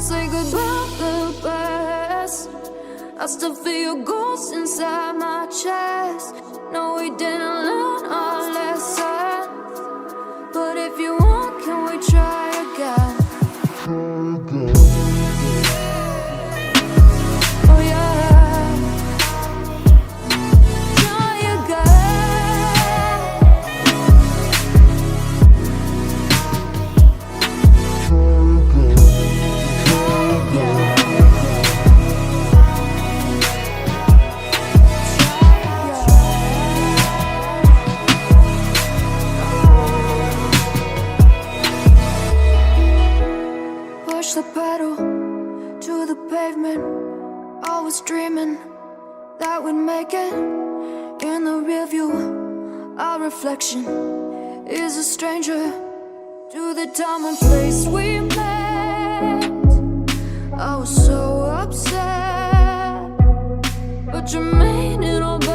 say goodbye the best. I still feel your ghost inside my chest. No, we didn't learn our lesson, but if you want, can we try again? Oh yeah, try again. Push the pedal to the pavement. I was dreaming that we'd make it. In the rear view, our reflection is a stranger to the time and place we met. I was so upset, but you made it all better.